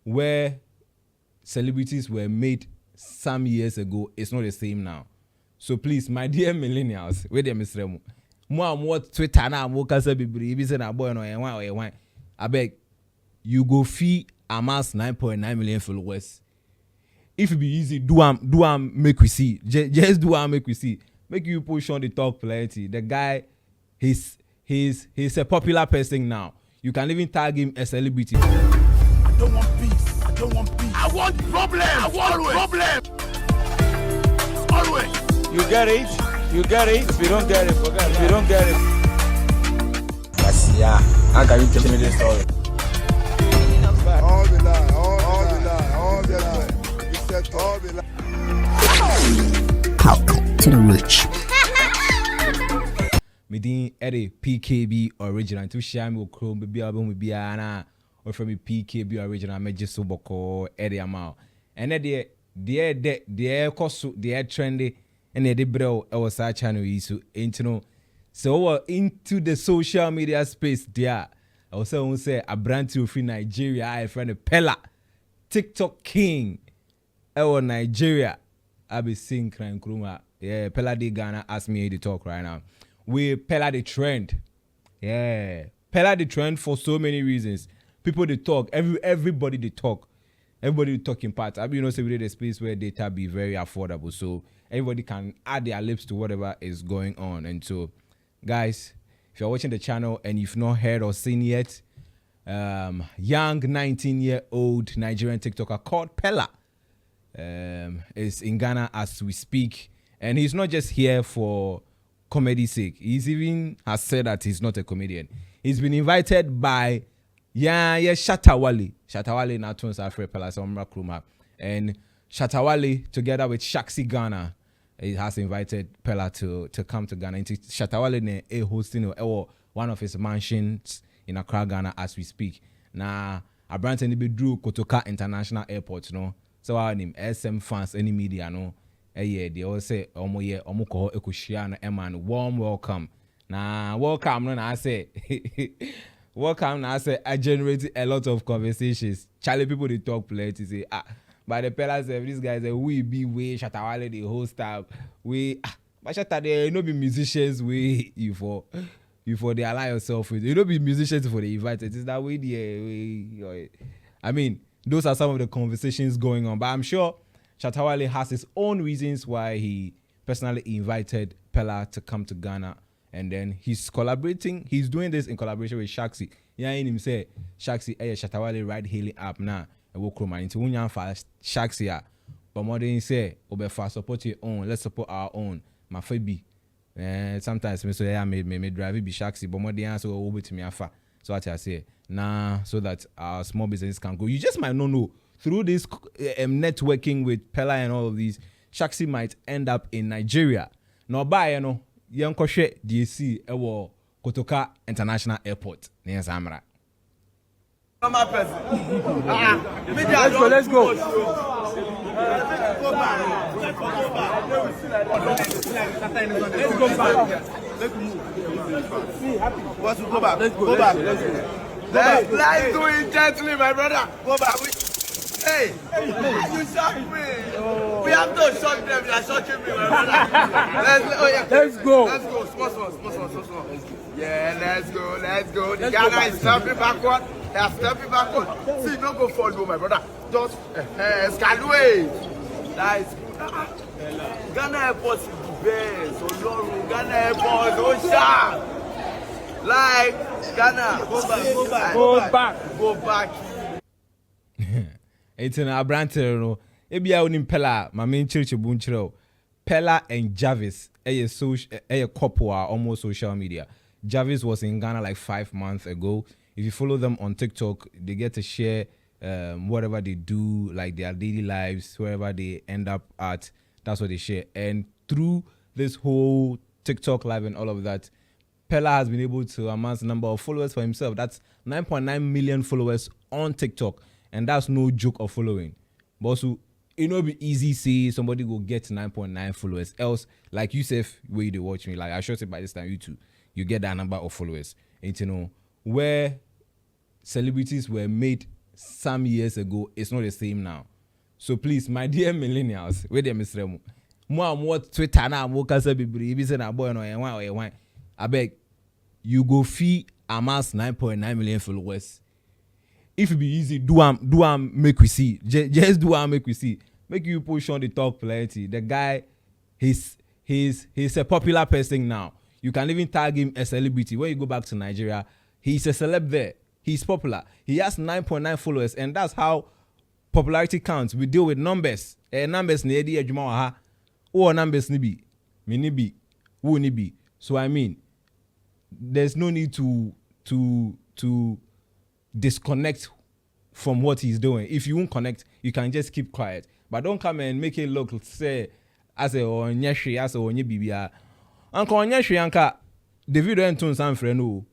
where celebrities were made some years ago is not the same now. So please, my dear millennials, where them Mr. More Twitter now, more kasa bibiri, ibi say na boy no why. I beg, you go fee amass 9.9 million followers. If it be easy, do am make we see. Just do am make we see. Make you push on the talk plenty. The guy, he's a popular person now. You can even tag him a celebrity. I don't want peace. I don't want peace. I want problem. I want problem. Always. You get it. You get it. If you don't get it, forget it. If you don't get it. Yeah. How can you tell me this story? All the lie. All the lie. All the lie. You said all the lie. Welcome to the rich. Me din Eddie PKB original to share me Chrome baby album with Biana or from me PKB original me just so boko Eddie amount and the cost the trendy and the bro I was our channel so into the social media space there I was say a brand new free Nigeria I friend Peller TikTok king our Nigeria I be seeing crime kruma yeah Peller de Ghana ask me to talk right now. We Peller the trend. Yeah. Peller the trend for so many reasons. People they talk. Everybody they talk. Everybody talking parts. I mean, you know, say we did a space where data be very affordable. So everybody can add their lips to whatever is going on. And so, guys, if you're watching the channel and you've not heard or seen yet, young 19-year-old Nigerian TikToker called Peller is in Ghana as we speak. And he's not just here for comedy sake. He's even has said that he's not a comedian. He's been invited by shatta wale. Shatta wale na tunes afre Peller Somra Kruma. And shatta wale together with Shaxi Ghana, he has invited Peller to come to Ghana. Shatta wale ne hosting one of his mansions in Accra, Ghana as we speak. Now, a brand new be drew Kotoka International Airport, no. So our name SM fans any media no. Yeah, they all say omo ekushia na eman warm welcome. Nah, welcome no I say welcome na I say I generated a lot of conversations. Charlie people they talk plenty say but the Peller say these guys say we be way Shatta wale the whole staff we but Shatta they no be musicians we you for they allow yourself with you don't be musicians for the invited. It's that way the I mean those are some of the conversations going on, but I'm sure Shatta wale has his own reasons why he personally invited Peller to come to Ghana, and then he's collaborating. He's doing this in collaboration with Shaxi. Yeah, in him say Shaxi, Shatta wale ride hailing app now. And we'll come into unyan fast Shaxi. But more than say, Obefa support your own. Let's support our own. My baby. Sometimes me say me drive be Shaxi, but more than answer over to me afa. So what I say nah, so that our small business can go. You just might not know. Through this networking with Peller and all of these, Shaxi might end up in Nigeria. Now, by you know, young Koshe DSC ewo Kotoka International Airport. Yes, I'm right. Let's go. Let's do it gently, my brother. Go back. Hey, you shocked me. Oh. We have to shock them. You are shocking me, my brother. Let's go. Let's go. Small. Yeah, let's go. The Ghana is stepping backward. They are stepping backward. See, don't go follow, my brother. Just Scalway. Nice. Ghana Airport is the best. So Ghana Airport, so sharp. Like Ghana, go back. It's an abranter no. Ebia unim Peller, my main church bunchero. Peller and Jarvis, a couple are almost social media. Jarvis was in Ghana like 5 months ago. If you follow them on TikTok, they get to share whatever they do, like their daily lives, wherever they end up at. That's what they share. And through this whole TikTok live and all of that, Peller has been able to amass a number of followers for himself. That's 9.9 million followers on TikTok. And that's no joke of following. But also, it will be easy see somebody go get 9.9 followers. Else, like you said, where you watch me, like I showed it by this time, you get that number of followers. And you know, where celebrities were made some years ago, it's not the same now. So please, my dear millennials, where them Mr. More Twitter now, more kasa bibri, ibi say na boy no why. I beg, you go fee amass 9.9 million followers. If it be easy, do am make we see. Just do am make we see. Make you push on the talk plenty. The guy, he's a popular person now. You can even tag him a celebrity. When you go back to Nigeria, he's a celeb there. He's popular. He has 9.9 followers, and that's how popularity counts. We deal with numbers. Numbers ni edi ejuma wa ha. Or numbers ni bi, me ni bi, who ni bi. So I mean, there's no need to disconnect from what he's doing. If you won't connect, you can just keep quiet. But don't come and make it look say as a onyeshi as a onye bibia. Anka onyeshi anka David Entun san friend no.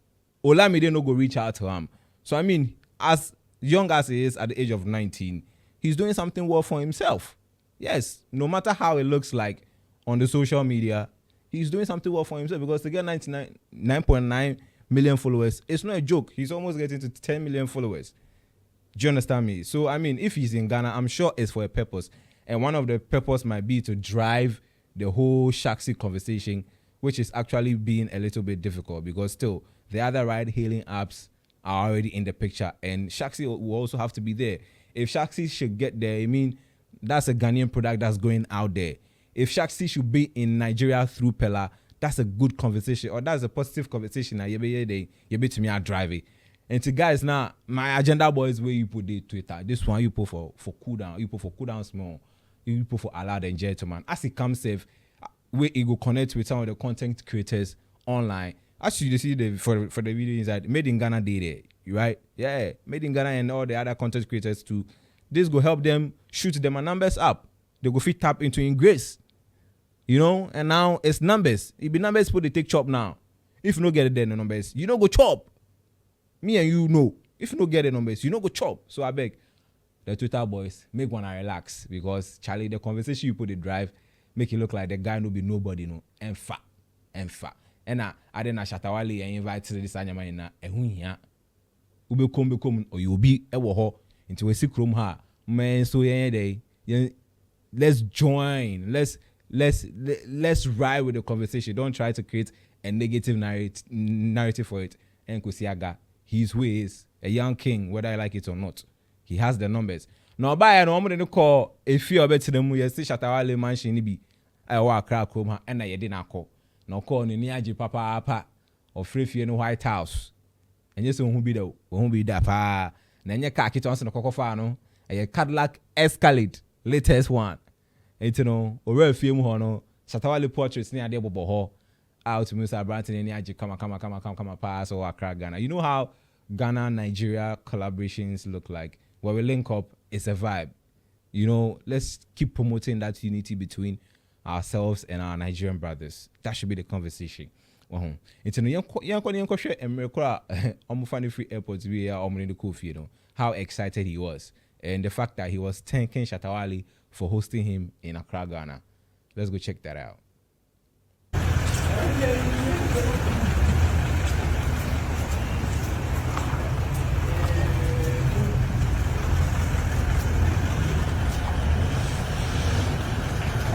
Olamide no go reach out to him. So I mean, as young as he is at the age of 19, he's doing something well for himself. Yes, no matter how it looks like on the social media, he's doing something well for himself, because to get 9.9 million followers, it's not a joke. He's almost getting to 10 million followers. Do you understand me? So, I mean, if he's in Ghana, I'm sure it's for a purpose. And one of the purpose might be to drive the whole Shaxi conversation, which is actually being a little bit difficult, because still, the other ride-hailing apps are already in the picture, and Shaxi will also have to be there. If Shaxi should get there, I mean, that's a Ghanaian product that's going out there. If Shaxi should be in Nigeria through Peller, that's a good conversation, or that's a positive conversation. Now, you be to me, I drive it. And to guys, now, my agenda boys, where you put the Twitter, this one you put for cool down, you put for cool down small, you put for allowed and gentleman. As it comes safe, where it go connect with some of the content creators online. Actually, you see for the video inside, Made in Ghana day there, right? Yeah, Made in Ghana and all the other content creators too. This will help them shoot them numbers up. They go fit tap into Ingrace. You know, and now it's numbers. If the numbers put the take chop now. If you don't get it then the numbers, you don't go chop. Me and you know. If you don't get the numbers, you don't go chop. So I beg the Twitter boys, make one relax, because Charlie, the conversation you put the drive, make it look like the guy no be nobody, no. And fat. And I didn't shatta wale and invite to this anyama na ehun hia. Ube kom or you be ewo ho into a sick room ha. Man, so day. Let's join. Let's ride with the conversation. Don't try to create a negative narrative for it. And Kusiaga, he's who he is, a young king, whether I like it or not. He has the numbers. Now, by an almost call a few of it to them. We see Shatawale mansion be I walk crack home and I didn't call. Now call ni niaji papa or free fear no White House. And yes, won't be that pa. Nanya kaki on the cocofano, a Cadillac Escalade, latest one. And you know, or a film hono, Shatawale portraits near the Bobo out to Mr. Branton and Niaji come pass or Accra Ghana. You know how Ghana Nigeria collaborations look like. Where we link up, it's a vibe. You know, let's keep promoting that unity between ourselves and our Nigerian brothers. That should be the conversation. It's in the share and Omufani Free Airport. We are in the cool, you know, how excited he was, and the fact that he was thanking Shatawale for hosting him in Accra, Ghana. Let's go check that out.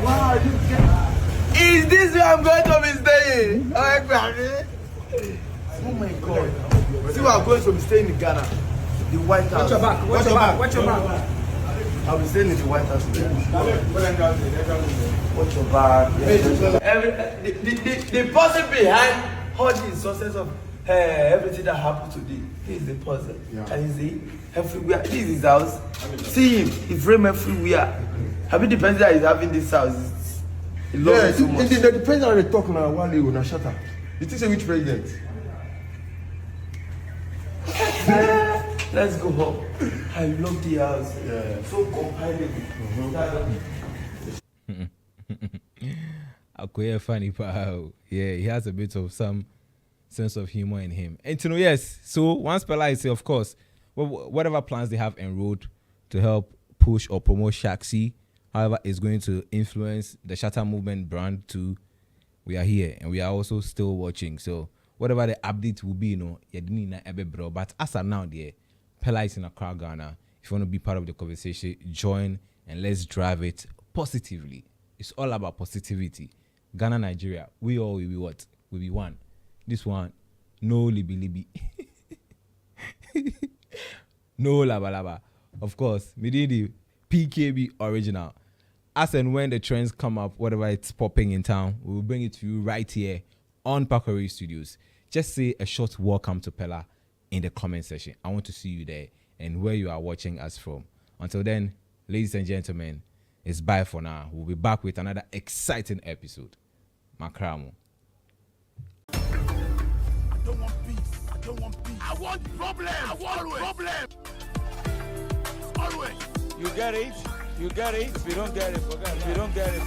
Wow, is this where I'm going to be staying? Oh my God. See where I'm going to be staying in Ghana. The White House. Watch your back. I'll be staying in the White House today. Watch your back. The person behind all the success of everything that happened today, he is the person. Yeah. And you see, everywhere. This is his house. See him. He frame everywhere. Having the president that is having this house, he loves it so much. The president they talk now, wale na shatta. You think say which president? Let's go home. I love the house. Yeah. So compatible. Akoya funny pal. Yeah, he has a bit of some sense of humor in him. And you know, yes. So once Peller is, of course, whatever plans they have enrolled to help push or promote Shaxi, however, is going to influence the Shatta movement brand too. We are here and we are also still watching. So whatever the update will be, you know, you didn't bro. But as of now, there, Peller is in Accra, Ghana. If you want to be part of the conversation, join and let's drive it positively. It's all about positivity. Ghana, Nigeria, we all will be what? Will be one. This one, no libi. No laba. Of course, we did the PKB original. As and when the trends come up, whatever it's popping in town, we will bring it to you right here on Pakori Studios. Just say a short welcome to Peller in the comment section. I want to see you there and where you are watching us from. Until then, ladies and gentlemen, it's bye for now. We'll be back with another exciting episode. Makramo. I don't want peace. I want problem. Always. You get it? If you don't get it, forget it. If you don't get it.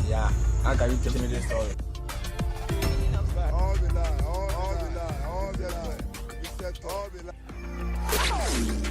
Yeah. How can you tell me this story? All the lie. You said all the lie.